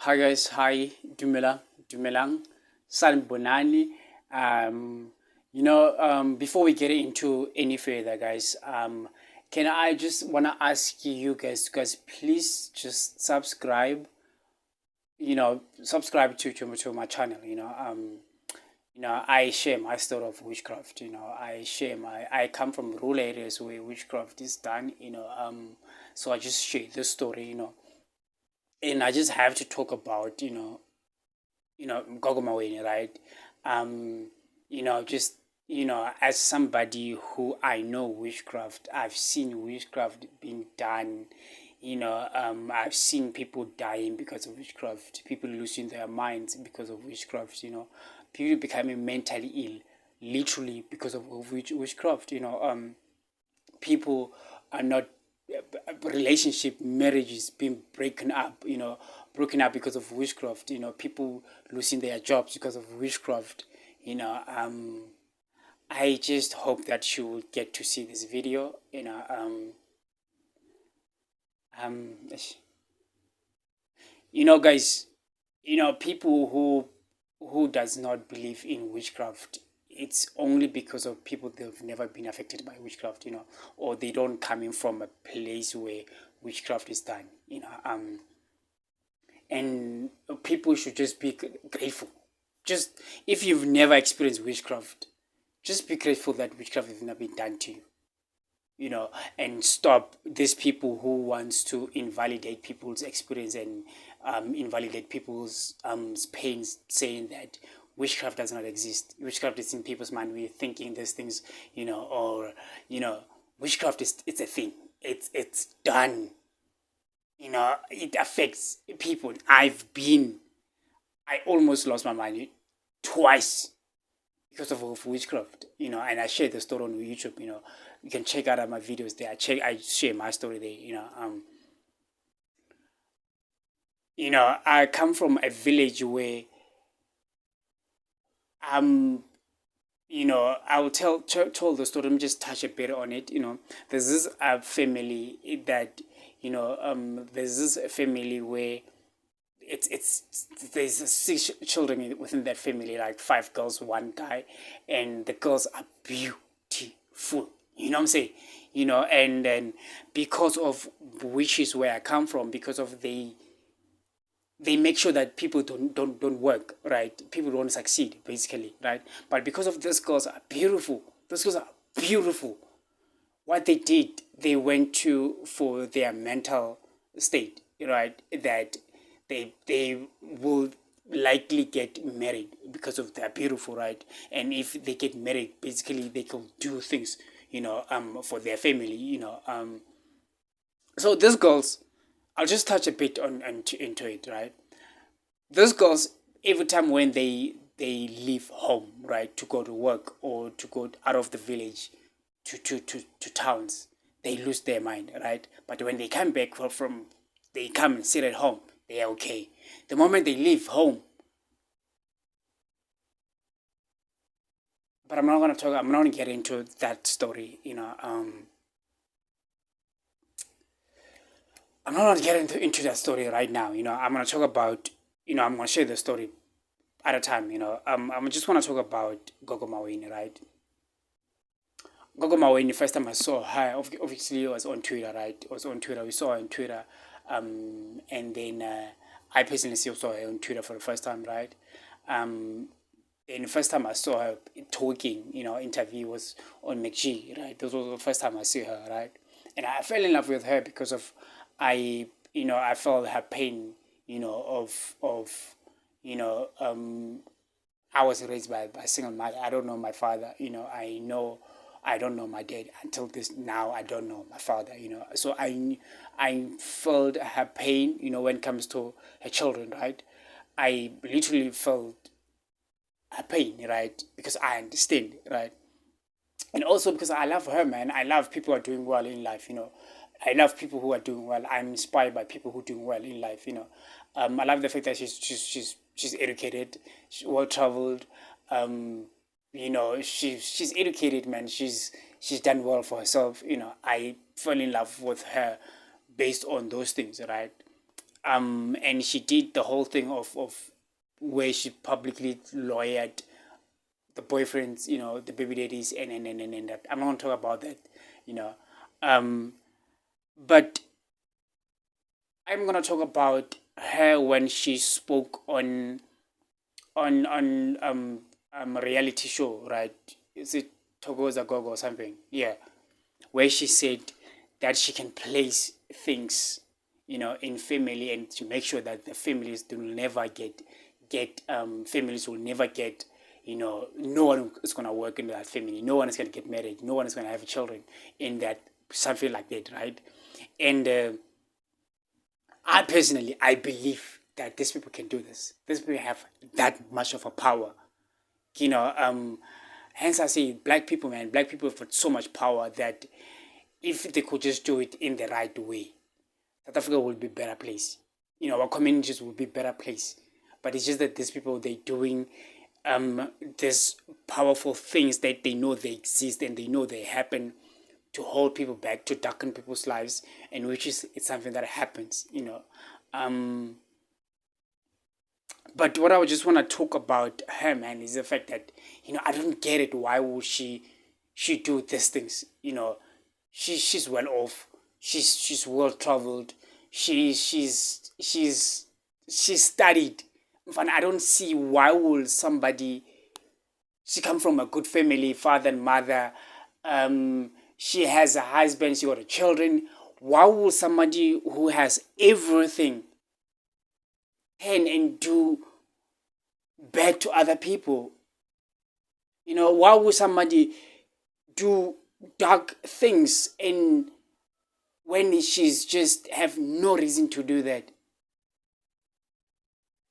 Hi guys, hi Dumelang, Sanbonani. Um, before we get into any further, guys, can I just wanna ask you guys, please just subscribe to my channel. I share my story of witchcraft. I come from rural areas where witchcraft is done. So I just share this story. And I just have to talk about Gogo Maweni, right? Um, just as somebody who I know witchcraft, I've seen witchcraft being done. I've seen people dying because of witchcraft, people losing their minds because of witchcraft. People becoming mentally ill, literally because of witchcraft. People are not relationship marriages being broken up because of witchcraft. People losing their jobs because of witchcraft. I just hope that you will get to see this video. Um guys, people who does not believe in witchcraft, it's only because of people that have never been affected by witchcraft, or they don't coming from a place where witchcraft is done. And people should just be grateful. Just if you've never experienced witchcraft, just be grateful that witchcraft has not been done to you. And stop these people who wants to invalidate people's experience and invalidate people's pains, saying that witchcraft does not exist. Witchcraft is in people's mind. We're thinking these things, or witchcraft is it's a thing. It's done. It affects people. I almost lost my mind twice because of witchcraft, and I share the story on YouTube. You can check out my videos there. I share my story there. I come from a village where um I will tell the story. Let me just touch a bit on it. There's this family that there's this family where it's there's six children within that family, like five girls, one guy, and the girls are beautiful. You know what I'm saying? And then because of which is where I come from, because of they make sure that people don't work, right? People don't succeed, basically, right? But because of these girls are beautiful, those girls are beautiful. What they did, they went to for their mental state, right? That they will likely get married because of they're beautiful, right? And if they get married, basically they can do things, for their family, So these girls, I'll just touch a bit into it, right? Those girls, every time when they leave home, right, to go to work or to go out of the village to towns, they lose their mind, right? But when they come back from they come and sit at home, they are okay. The moment they leave home, but I'm not gonna get into that story, I'm not gonna get into that story right now. I'm gonna talk about, I'm gonna share the story at a time. I just want to talk about Gogo Maweni, right? Gogo Maweni, first time I saw her, obviously it was on Twitter, right? It was on Twitter. We saw her on Twitter, and then I personally still saw her on Twitter for the first time, right? Um, and the first time I saw her talking, interview was on McG, right? This was the first time I see her, right? And I fell in love with her because of I felt her pain, of you know, I was raised by a single mother. I don't know my father. I don't know my dad until this now. I don't know my father. So I felt her pain. When it comes to her children, right? I literally felt her pain, right? Because I understand, right? And also because I love her, man. I love people who are doing well in life. I love people who are doing well. I'm inspired by people who are doing well in life. I love the fact that she's educated, she's well traveled. She's educated, man. She's done well for herself. I fell in love with her based on those things, right? And she did the whole thing of where she publicly lawyered the boyfriends, the baby daddies, and that. I'm not gonna talk about that, you know. Um, but I'm gonna talk about her when she spoke on a reality show, right? Is it Togoza Gogo or something? Yeah, where she said that she can place things, in family, and to make sure that the families do never get families will never get, no one is gonna work in that family, no one is gonna get married, no one is gonna have children in that, something like that, right? And I personally, I believe that these people can do this. These people have that much of a power, you know. Hence I say, black people, man, black people have got so much power that if they could just do it in the right way, South Africa will be a better place. Our communities will be a better place. But it's just that these people, they're doing these powerful things that they know they exist and they know they happen, to hold people back, to darken people's lives, and which is, it's something that happens. Um, but what I would just want to talk about her, man, is the fact that, I don't get it. Why would she do these things? She's well off. She's well traveled. She's studied. And I don't see why would somebody. She come from a good family, father and mother. She has a husband. She got a children. Why would somebody who has everything turn and do bad to other people? Why would somebody do dark things, and when she's just have no reason to do that?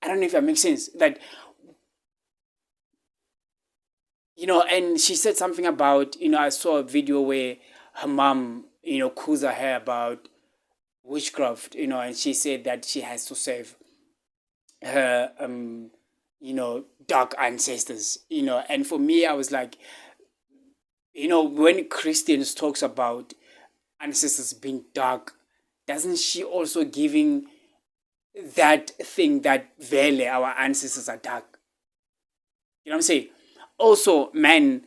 I don't know if that makes sense. That, and she said something about, I saw a video where her mom, calls her about witchcraft, and she said that she has to save her dark ancestors, and for me, I was like, when Christians talks about ancestors being dark, doesn't she also giving that thing that vele our ancestors are dark? You know what I'm saying? Also, man,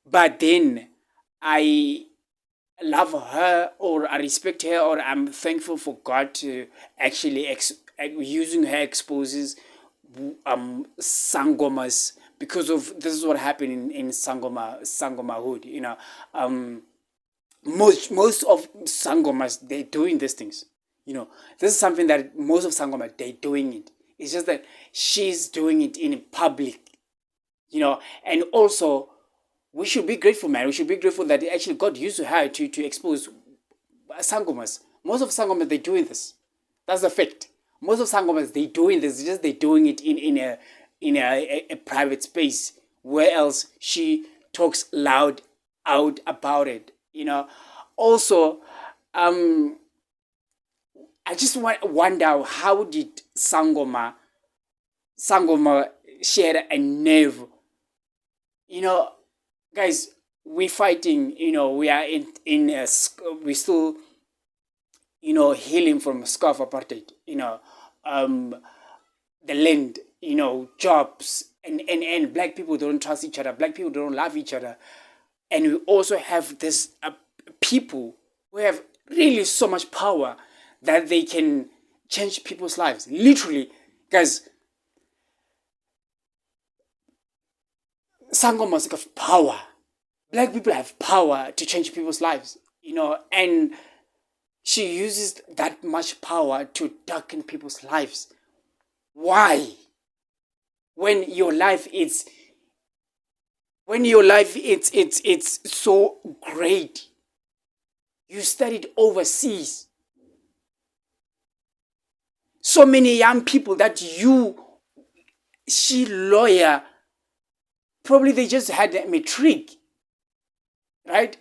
but then I love her, or I respect her, or I'm thankful for God to actually using her exposes sangomas, because of this is what happened in sangoma hood. Most of sangomas, they're doing these things. This is something that most of sangoma, they're doing it. It's just that she's doing it in public. And also, we should be grateful, man. We should be grateful that actually God used her to expose sangomas. Most of sangomas, they're doing this. That's the fact. Most of sangomas, they're doing this. It's just they're doing it in a private space, where else she talks loud out about it. Also, I just wonder, how did sangoma share a nerve? Guys, we fighting. We are we still, healing from scarf apartheid. Um, the land. Jobs, and black people don't trust each other. Black people don't love each other, and we also have this people who have really so much power that they can change people's lives. Literally, guys, sangomas have power. Black people have power to change people's lives, and she uses that much power to darken people's lives. Why? When your life it's so great. You studied overseas. So many young people that she lawyer, probably they just had a matric, right?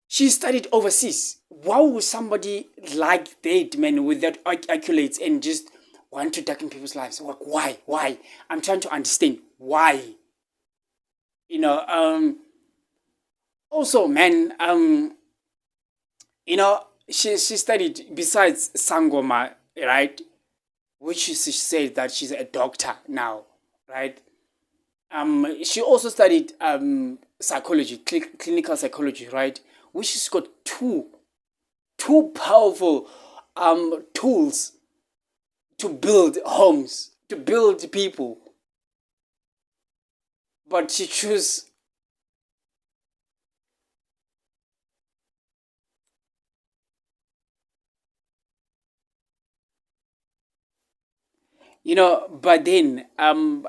She studied overseas. Why would somebody like that, man, with that accolades, and just want to darken people's lives? Why? Why? I'm trying to understand why. Also, man, she studied besides sangoma, right? Which she said that she's a doctor now, right? She also studied psychology, clinical psychology, right? Which has got two powerful tools to build homes, to build people. But she chose, but then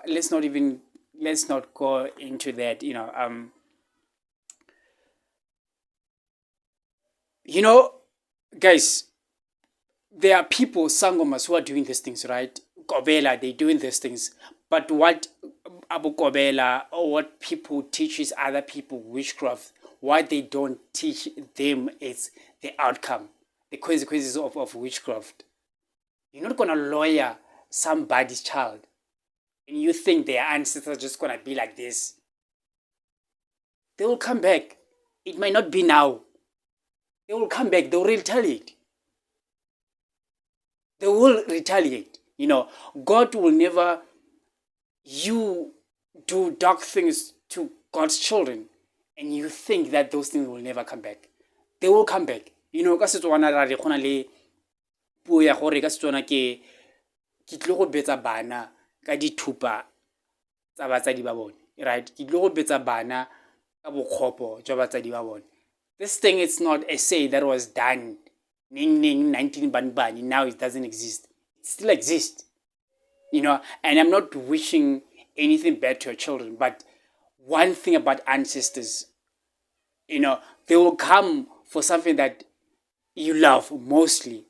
let's not go into that, you know, guys, there are people, sangomas, who are doing these things, right? Kobela, they doing these things. But what Abu Kobela or what people teaches other people witchcraft, what they don't teach them is the outcome, the consequences of witchcraft. You're not gonna lawyer somebody's child and you think their ancestors are just gonna be like this. They will come back. It might not be now. They will come back, they will retaliate. They will retaliate. God will never, you do dark things to God's children and you think that those things will never come back. They will come back. Ka Setswana ra re gona le puo ya gore ka Setswana ke tlile go betsa bana ka dithupa tsa batsadi ba bone, right? Ke tlile go betsa bana ka bokgopo jwa batsadi ba bone. This thing is not a say that was done ning 19 bani, now it doesn't exist. It still exists. And I'm not wishing anything bad to your children, but one thing about ancestors, they will come for something that you love mostly,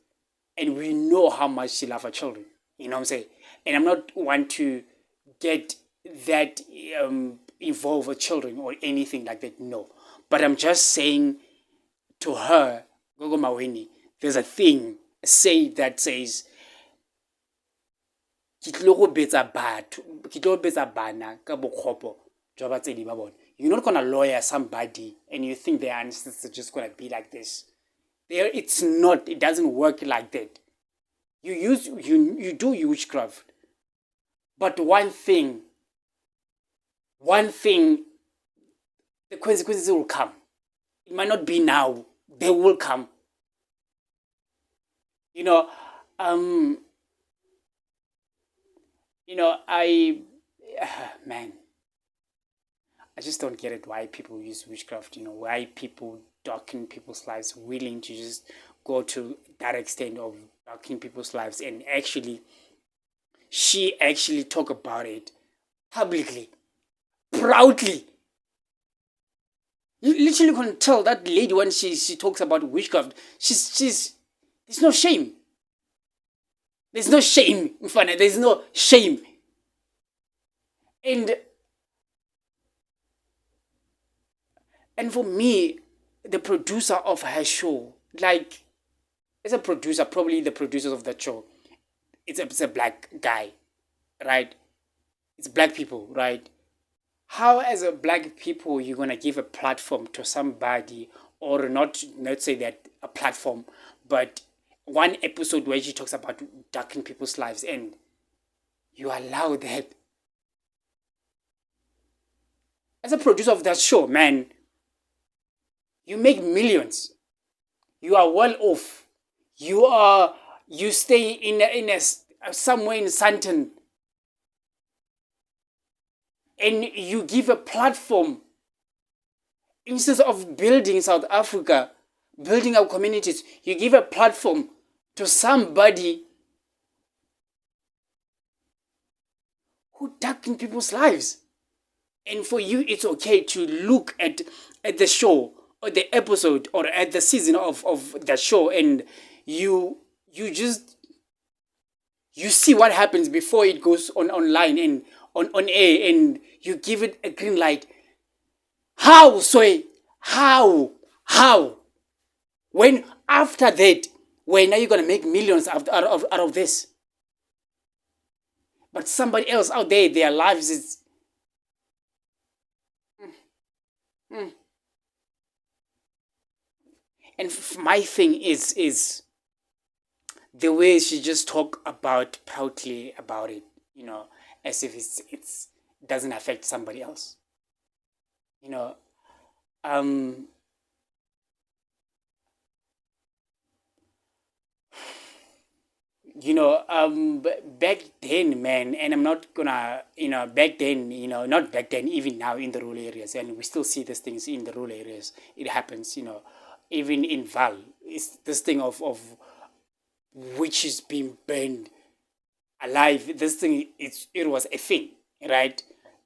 and we know how much you love our children. You know what I'm saying? And I'm not want to get that involved with children or anything like that. No, but I'm just saying to her, Gogo Maweni, there's a thing, a say that says, ke tlile go betsa batho, ke tlile go betsa bana ka bokgopo jwa batsadi ba bone. You're not gonna lawyer somebody and you think their ancestors are just gonna be like this. It's not. It doesn't work like that. You do witchcraft, but one thing, the consequences will come. It might not be now. They will come. I man, I just don't get it why people use witchcraft, why people darken people's lives, willing to just go to that extent of darkening people's lives. And actually, she actually talk about it publicly, proudly. You literally can tell that lady when she talks about witchcraft, she's there's no shame. There's no shame, Mfana. There's no shame. And for me, the producer of her show, like, as a producer, probably the producers of that show, it's a black guy, right? It's black people, right? How, as a black people, you're gonna give a platform to somebody, or not say that a platform, but one episode where she talks about darkening people's lives, and you allow that? As a producer of that show, man, you make millions. You are well off. You stay in a somewhere in Santon, and you give a platform instead of building South Africa, building our communities. You give a platform to somebody who darken people's lives. And for you, it's okay to look at the show or the episode or at the season of the show, and you just you see what happens before it goes online and on air, and you give it a green light. How, Sway? How? When after that, when are you gonna make millions out of this? But somebody else out there, their lives is And my thing is the way she just talk about proudly about it, as if it's doesn't affect somebody else. You know, um, back then, man, and I'm not gonna, back then, not back then, even now in the rural areas, and we still see these things in the rural areas. It happens, even in Val, it's this thing of witches being burned alive. This thing, it was a thing, right?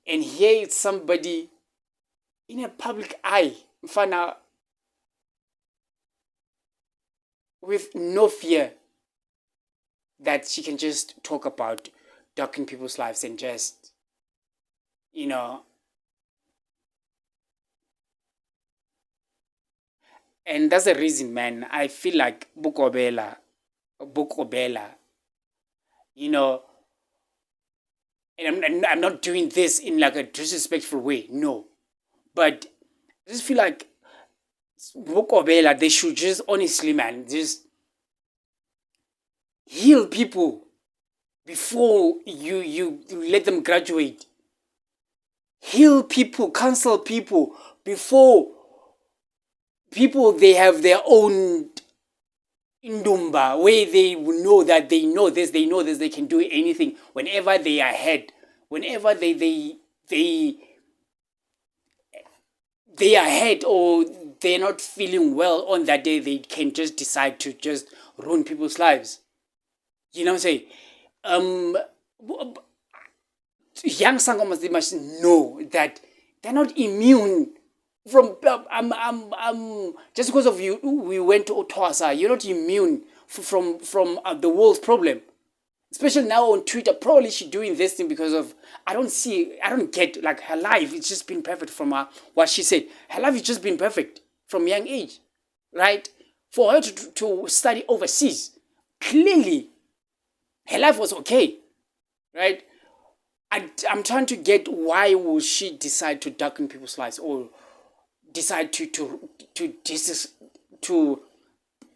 And here it's somebody in a public eye, mfana, with no fear that she can just talk about darkening people's lives and just, you know, and that's the reason, man. I feel like Bukobela, you know, and I'm not doing this in like a disrespectful way, no. But I just feel like Bukobela, they should just honestly, man, just heal people before you let them graduate. Heal people, counsel people before people they have their own indumba where they know that they know this, they can do anything whenever they are ahead, whenever they are ahead or they're not feeling well on that day, they can just decide to just ruin people's lives. You know what I'm saying? Um, young sangomas, they must know that they're not immune from just because of you we went to Otwasa, you're not immune from the world's problem. Especially now on Twitter, probably she's doing this thing because of I don't get like her life. It's just been perfect from what she said. Her life has just been perfect from young age, right? For her to study overseas, clearly her life was okay, right? I'm trying to get why will she decide to darken people's lives or decide to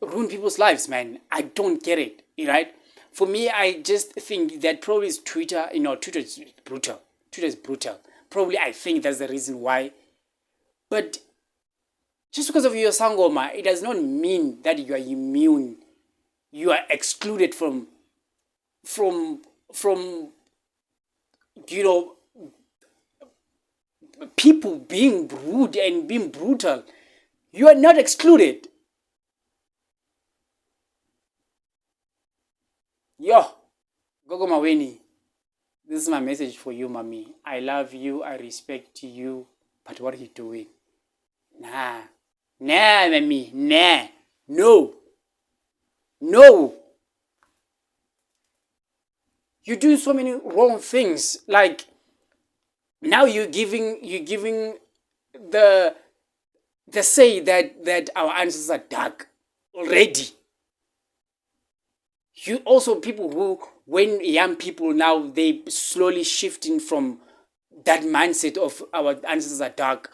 ruin people's lives, man. I don't get it, right? For me, I just think that probably is Twitter. Twitter is brutal. Twitter is brutal. Probably, I think that's the reason why. But just because of your sangoma, it does not mean that you are immune. You are excluded from from you know people being rude and being brutal. You are not excluded. Yo, Gogo Maweni, this is my message for you, mommy. I love you, I respect you, but what are you doing? Nah, mommy, nah, no, no. You're doing so many wrong things. Like now you're giving the say that our ancestors are dark already. You also people who when young people now they slowly shifting from that mindset of our ancestors are dark.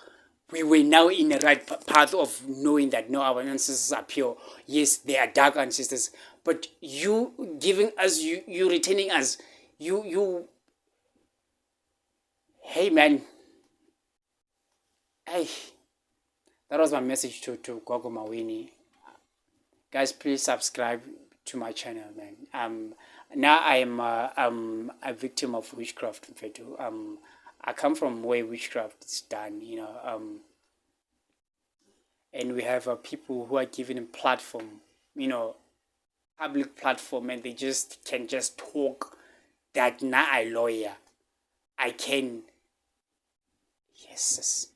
We were now in the right path of knowing that no, our ancestors are pure. Yes, they are dark ancestors, but you giving us you retaining us. You hey man, hey, that was my message to Gogo Maweni. Guys, please subscribe to my channel, man. Now I am a victim of witchcraft. In fact, I come from where witchcraft is done, and we have people who are given a platform, public platform, and they just can just talk that now I lawyer, I can, yes,